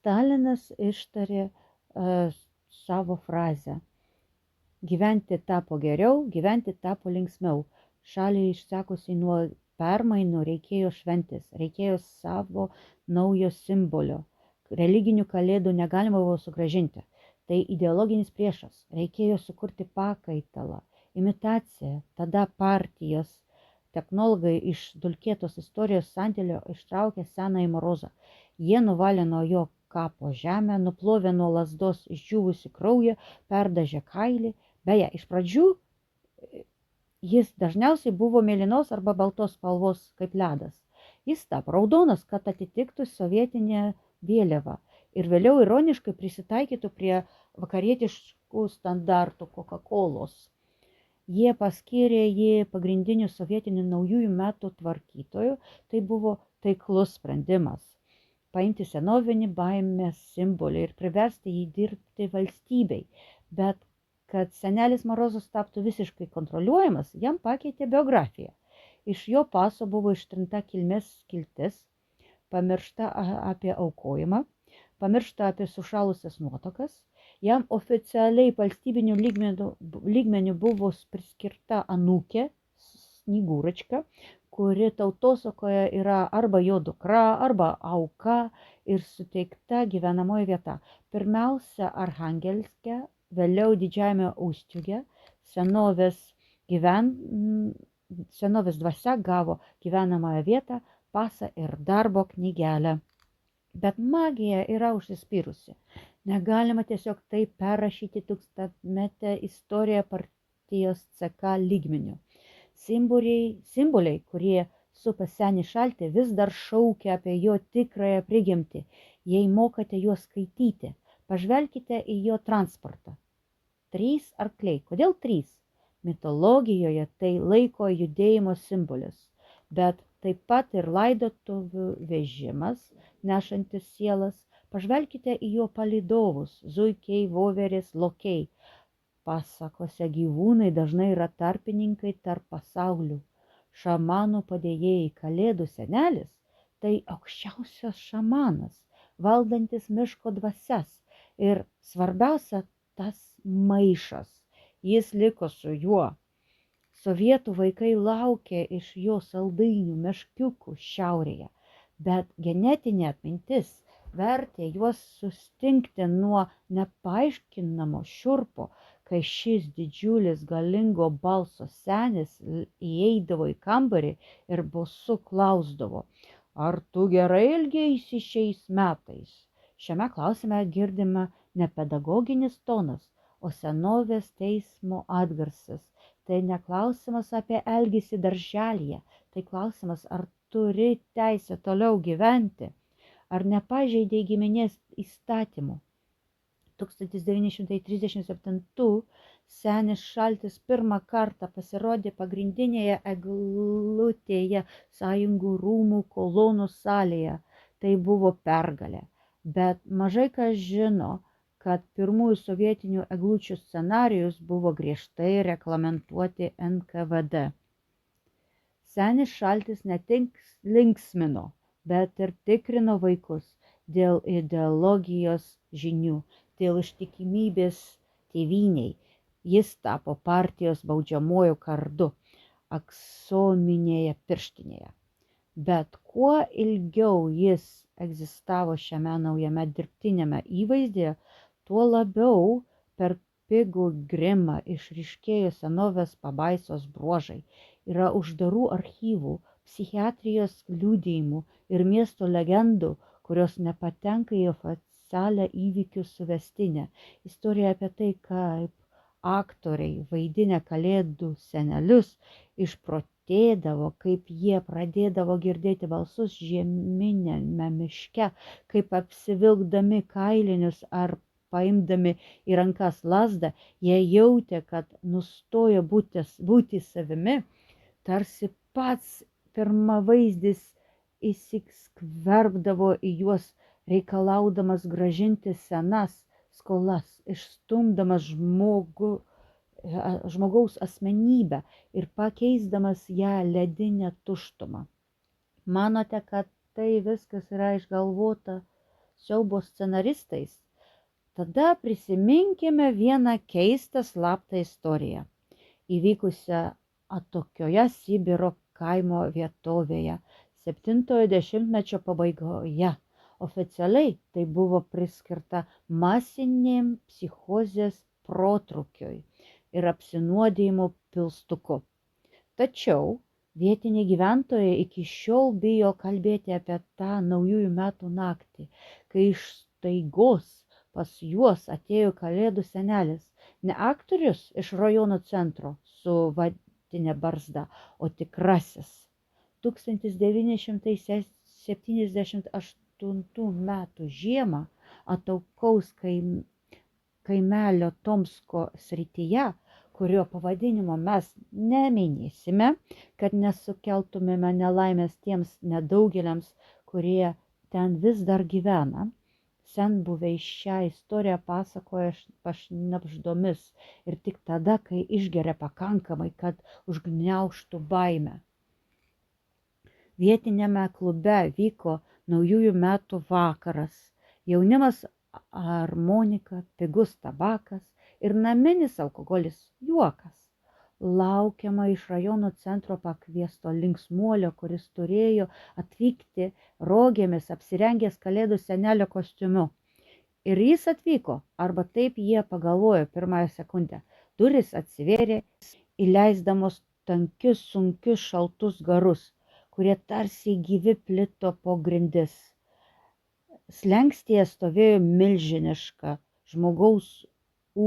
Stalinas ištarė savo frazę: gyventi tapo geriau, gyventi tapo linksmiau. Šaliai išsekusiai nuo permainų reikėjo šventės, reikėjo savo naujo simbolio. Religinių kalėdų negalima buvo sugrąžinti. Tai ideologinis priešas. Reikėjo sukurti pakaitalą, imitaciją. Tada partijos technologai iš dulkėtos istorijos sandėlio ištraukė senąjį Morozą. Jie nuvalė nuo jo kapo žemę, nuplovė nuo lasdos išdžiūvusi kraują, perdažė kailį. Beje, iš pradžių jis dažniausiai buvo mėlynos arba baltos spalvos kaip ledas. Jis tapo raudonas, kad atitiktų sovietinę vėliavą ir vėliau ironiškai prisitaikytų prie vakarietiškų standartų Coca-Colos. Jie paskyrė jį pagrindiniu sovietiniu naujųjų metų tvarkytoju. Tai buvo taiklus sprendimas – paimti senovinį baimės simbolį ir priversti jį dirbti valstybei. Bet kad senelis Morozas taptų visiškai kontroliuojamas, jam pakeitė biografiją. Iš jo paso buvo ištrinta kilmės skiltis, pamiršta apie aukojimą, pamiršta apie sušalusias nuotakas. Jam oficialiai valstybinių lygmenių buvo priskirta anūkė, Snygūračka, kuri tautosakoje yra arba jo dukra, arba auka ir suteikta gyvenamoji vieta. Pirmiausia Arhangelske, vėliau Didžiajame Ustiuge. Senovės dvasia gavo gyvenamąją vietą, pasą ir darbo knygelę. Bet magija yra užsispyrusi. Negalima tiesiog taip perrašyti tūkstantmetę istoriją partijos CK lygmeniu. Simboliai, kurie supa senį šaltį, vis dar šaukia apie jo tikrąją prigimtį. Jei mokate juos skaityti, pažvelkite į jo transportą. 3 arkliai. Kodėl 3? Mitologijoje tai laiko judėjimo simbolis, bet taip pat ir laidotuvių vežimas, nešantis sielas. Pažvelkite į jo palydovus – zuikiai, voverės, lokiai. Pasakose gyvūnai dažnai yra tarpininkai tarp pasaulių. Šamanų padėjėjai Kalėdų senelis – tai aukščiausias šamanas, valdantis miško dvasias. Ir svarbiausia, tas maišas. Jis liko su juo. Sovietų vaikai laukė iš jo saldainių meškiukų šiaurėje, bet genetinė atmintis vertė juos sustingti nuo nepaaiškinamo šiurpo, kai šis didžiulis galingo balso senis įeidavo į kambarį ir balsu klausdavo: ar tu gerai elgeisi šiais metais? Šiame klausime girdima ne pedagoginis tonas, o senovės teismo atgarsis. Tai ne klausimas apie elgesį darželyje, tai klausimas, ar turi teisę toliau gyventi, ar nepažeidė giminės įstatymų. 1937 senis šaltis pirmą kartą pasirodė pagrindinėje eglutėje Sąjungų rūmų kolonų salėje. Tai buvo pergalė, bet mažai kas žino, kad pirmųjų sovietinių eglučių scenarijus buvo griežtai reglamentuoti NKVD. Senis šaltis ne tik linksmino, bet ir tikrino vaikus dėl ideologijos žinių, dėl ištikimybės tėvynei. Jis tapo partijos baudžiamuoju kardu aksominėje pirštinėje. Bet kuo ilgiau jis egzistavo šiame naujame dirbtinėme įvaizdyje, tuo labiau per pigų grimą išryškėjo senovės pabaisos bruožai. Yra uždarų archyvų, psichiatrijos liudijimų ir miesto legendų, kurios nepatenka į oficialią įvykių suvestinę. Istorija apie tai, kaip aktoriai vaidinę Kalėdų senelius išprotėdavo, kaip jie pradėdavo girdėti balsus žieminėme miške, kaip apsivilkdami kailinius ar paimdami į rankas lazdą, jie jautė, kad nustojo būti savimi, tarsi pats pirmavaizdis įsiskverbdavo į juos, reikalaudamas grąžinti senas skolas, išstumdamas žmogaus asmenybę ir pakeisdamas ją ledinę tuštumą. Manote, kad tai viskas yra išgalvota siaubo scenaristais, tada prisiminkime vieną keistą slaptą istoriją, įvykusią atokioje Sibiro kaimo vietovėje 70-mečio pabaigoje. Oficialiai tai buvo priskirta masiniam psichozės protrukiui ir apsinuodijimo pilstuku. Tačiau vietiniai gyventojai iki šiol bijo kalbėti apie tą naujųjų metų naktį, kai iš staigos pas juos atėjo kalėdų senelis, ne aktorius iš rajono centro su vadine barzda, o tikrasis. 1978 metų žiemą atokaus kaimelio Tomsko srityje, kurio pavadinimo mes neminėsime, kad nesukeltumėme nelaimės tiems nedaugeliams, kurie ten vis dar gyvena. Senbuviai šią istoriją pasakoja pašnabždomis ir tik tada, kai išgeria pakankamai, kad užgniaužtų baimę. Vietinėme klube vyko naujųjų metų vakaras. Jaunimas, armonika, pigus tabakas ir naminis alkoholis juokas. Laukiama iš rajono centro pakviesto linksmuolio, kuris turėjo atvykti rogėmis apsirengęs kalėdų senelio kostiumu. Ir jis atvyko, arba taip jie pagalvojo pirmąją sekundę. Durys atsivėrė, įleisdamos tankius, sunkius, šaltus garus, kurie tarsi gyvi plito po grindis. Slenkstyje stovėjo milžiniška žmogaus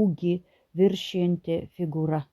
ūgį viršijanti figūra.